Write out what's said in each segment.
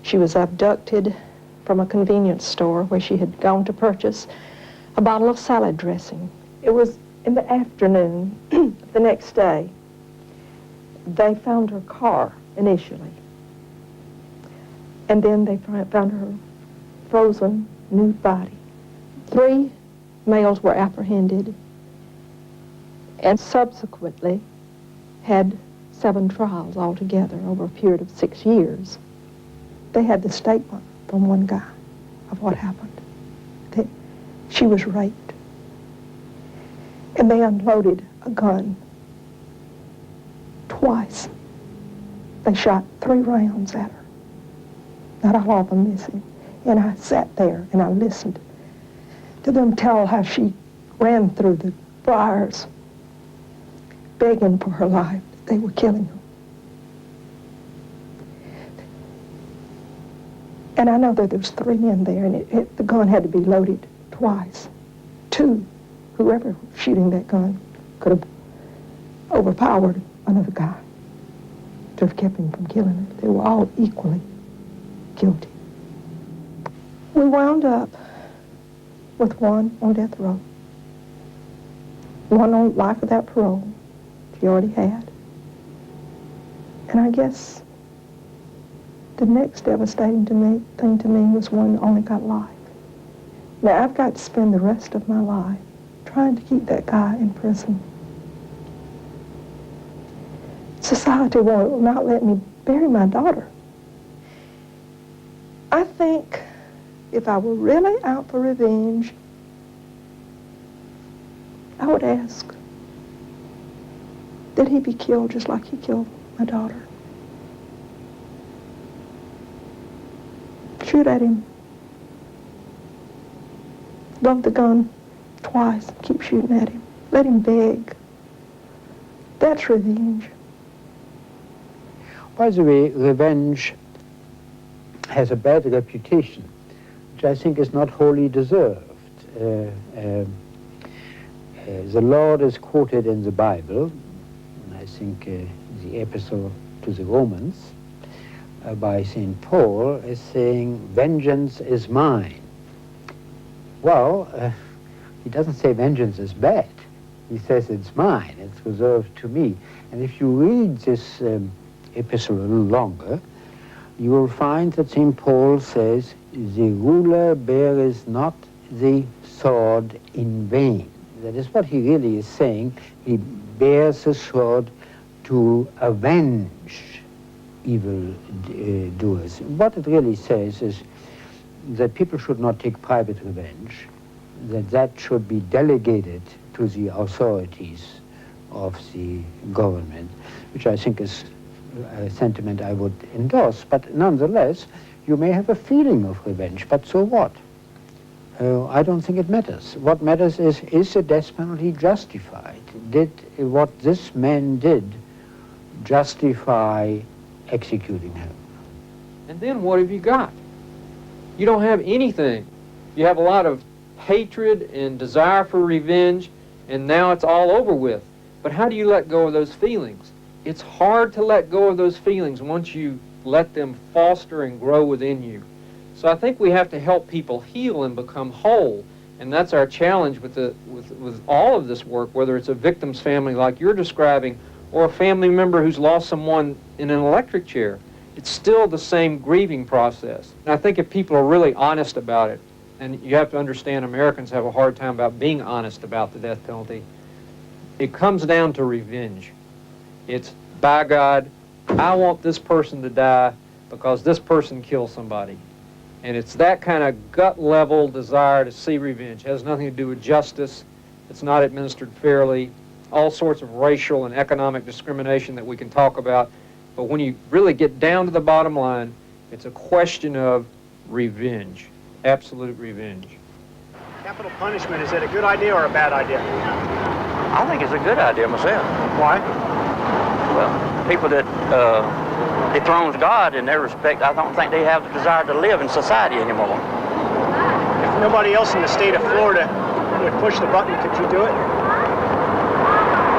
She was abducted from a convenience store where she had gone to purchase a bottle of salad dressing. It was in the afternoon the next day. They found her car initially. And then they found her frozen, nude body. 3 males were apprehended and subsequently had 7 trials altogether over a period of 6 years. They had the statement from one guy of what happened, that she was raped. And they unloaded a gun twice. They shot 3 rounds at her, not all of them missing. And I sat there and I listened to them tell how she ran through the briars, begging for her life. They were killing her. And I know that there's 3 men there, and the gun had to be loaded twice. 2, whoever was shooting that gun could have overpowered another guy to have kept him from killing her. They were all equally guilty. We wound up with one on death row, one on life without parole. She already had. And I guess the next devastating thing to me was one that only got life. Now, I've got to spend the rest of my life trying to keep that guy in prison. Society will not let me bury my daughter. I think if I were really out for revenge, I would ask that he be killed just like he killed my daughter. Shoot at him. Load the gun twice. Keep shooting at him. Let him beg. That's revenge. By the way, revenge has a bad reputation, which I think is not wholly deserved. The Lord is quoted in the Bible, I think the epistle to the Romans, by St. Paul, is saying, "Vengeance is mine." Well, he doesn't say vengeance is bad. He says it's mine, it's reserved to me. And if you read this epistle a little longer, you will find that St. Paul says, "The ruler beareth not the sword in vain." That is what he really is saying. He bears the sword to avenge evil doers. What it really says is that people should not take private revenge, that should be delegated to the authorities of the government, which I think is a sentiment I would endorse. But nonetheless, you may have a feeling of revenge, but so what? I don't think it matters. What matters is the death penalty justified? Did what this man did justify executing him? And then what have you got? You don't have anything. You have a lot of hatred and desire for revenge, and now it's all over with. But how do you let go of those feelings? It's hard to let go of those feelings once you let them foster and grow within you. So I think we have to help people heal and become whole, and that's our challenge with all of this work, whether it's a victim's family like you're describing, or a family member who's lost someone in an electric chair. It's still the same grieving process. And I think if people are really honest about it, and you have to understand Americans have a hard time about being honest about the death penalty, it comes down to revenge. It's, by God, I want this person to die because this person killed somebody. And it's that kind of gut-level desire to see revenge. It has nothing to do with justice. It's not administered fairly. All sorts of racial and economic discrimination that we can talk about. But when you really get down to the bottom line, it's a question of revenge, absolute revenge. Capital punishment, is it a good idea or a bad idea? I think it's a good idea myself. Why? Well, people that dethrones God in their respect, I don't think they have the desire to live in society anymore. If nobody else in the state of Florida would push the button, could you do it?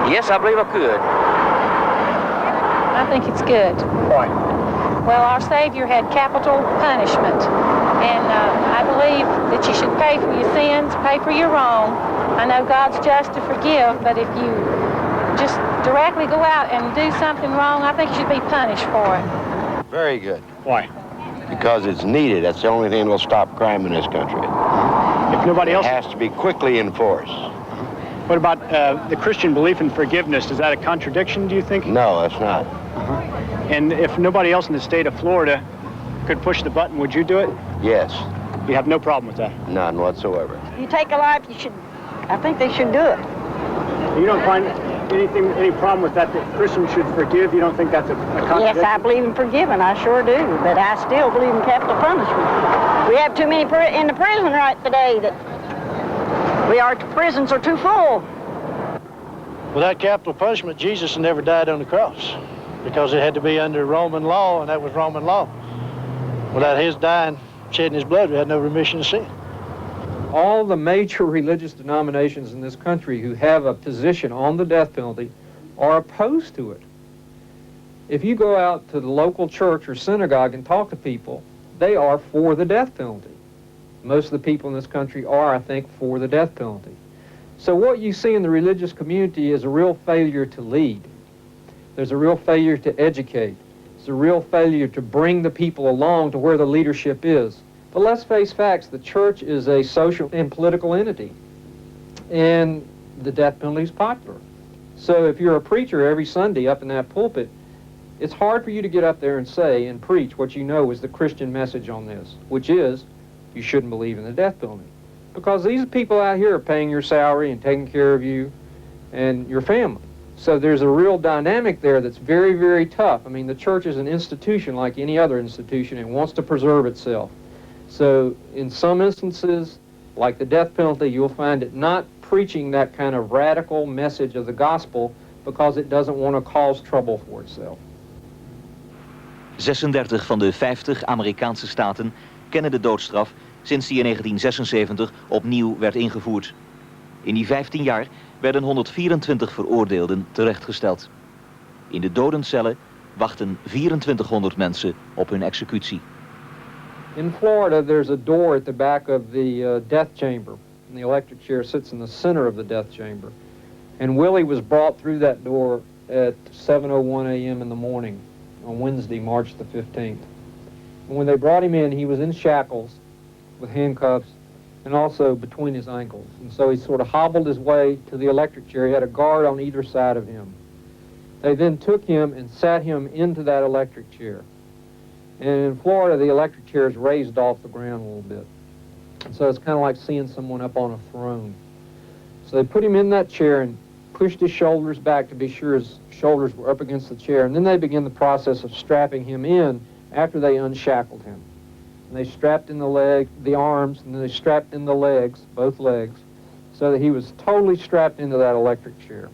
Yes, I believe I could. I think it's good. Why? Well, our Savior had capital punishment, and I believe that you should pay for your sins, pay for your wrong. I know God's just to forgive, but if you just directly go out and do something wrong, I think you should be punished for it. Very good. Why? Because it's needed. That's the only thing that will stop crime in this country. If nobody else... It has to be quickly enforced. What about the Christian belief in forgiveness? Is that a contradiction, do you think? No, that's not. And if nobody else in the state of Florida could push the button, would you do it? Yes. You have no problem with that? None whatsoever. You take a life, I think they should do it. You don't find any problem with that Christians should forgive? You don't think that's a contradiction? Yes, I believe in forgiving, I sure do, but I still believe in capital punishment. We have too many in the prison right today that prisons are too full. Without capital punishment, Jesus never died on the cross because it had to be under Roman law, and that was Roman law. Without his dying, shedding his blood, we had no remission of sin. All the major religious denominations in this country who have a position on the death penalty are opposed to it. If you go out to the local church or synagogue and talk to people, they are for the death penalty. Most of the people in this country are, I think, for the death penalty. So what you see in the religious community is a real failure to lead. There's a real failure to educate. It's a real failure to bring the people along to where the leadership is. But let's face facts, the church is a social and political entity, and the death penalty is popular. So if you're a preacher every Sunday up in that pulpit, it's hard for you to get up there and say and preach what you know is the Christian message on this, which is you shouldn't believe in the death penalty. Because these people out here are paying your salary and taking care of you and your family. So there's a real dynamic there that's very, very tough. I mean, the church is an institution like any other institution and wants to preserve itself. So in some instances, like the death penalty, you'll find it not preaching that kind of radical message of the gospel because it doesn't want to cause trouble for itself. 36 van de 50 Amerikaanse staten kennen de doodstraf sinds die in 1976 opnieuw werd ingevoerd. In die 15 jaar werden 124 veroordeelden terechtgesteld. In de dodencellen wachten 2400 mensen op hun executie. In Florida, there's a door at the back of the death chamber, and the electric chair sits in the center of the death chamber. And Willie was brought through that door at 7:01 a.m. in the morning on Wednesday, March the 15th. And when they brought him in, he was in shackles with handcuffs and also between his ankles. And so he sort of hobbled his way to the electric chair. He had a guard on either side of him. They then took him and sat him into that electric chair. And in Florida, the electric chair is raised off the ground a little bit. And so it's kind of like seeing someone up on a throne. So they put him in that chair and pushed his shoulders back to be sure his shoulders were up against the chair. And then they began the process of strapping him in after they unshackled him. And they strapped in the arms, and then they strapped in the legs, both legs, so that he was totally strapped into that electric chair.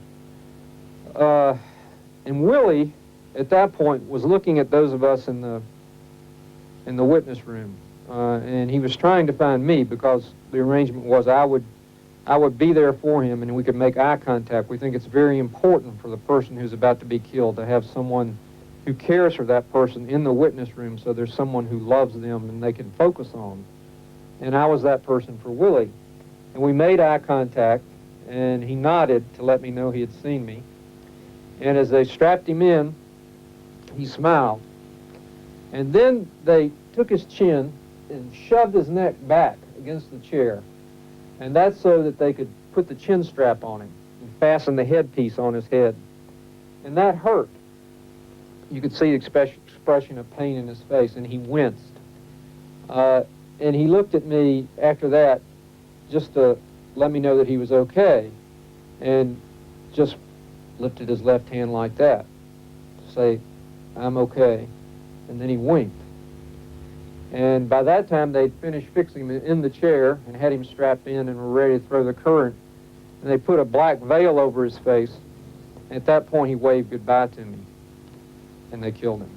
And Willie, at that point, was looking at those of us in the witness room, and he was trying to find me because the arrangement was I would be there for him and we could make eye contact. We think it's very important for the person who's about to be killed to have someone who cares for that person in the witness room, so there's someone who loves them and they can focus on. And I was that person for Willie. And we made eye contact, and he nodded to let me know he had seen me. And as they strapped him in, he smiled. And then they took his chin and shoved his neck back against the chair. And that's so that they could put the chin strap on him and fasten the headpiece on his head. And that hurt. You could see the expression of pain in his face, and he winced. And he looked at me after that just to let me know that he was okay, and just lifted his left hand like that to say, "I'm okay." And then he winked. And by that time, they'd finished fixing him in the chair and had him strapped in and were ready to throw the current. And they put a black veil over his face. At that point, he waved goodbye to me, and they killed him.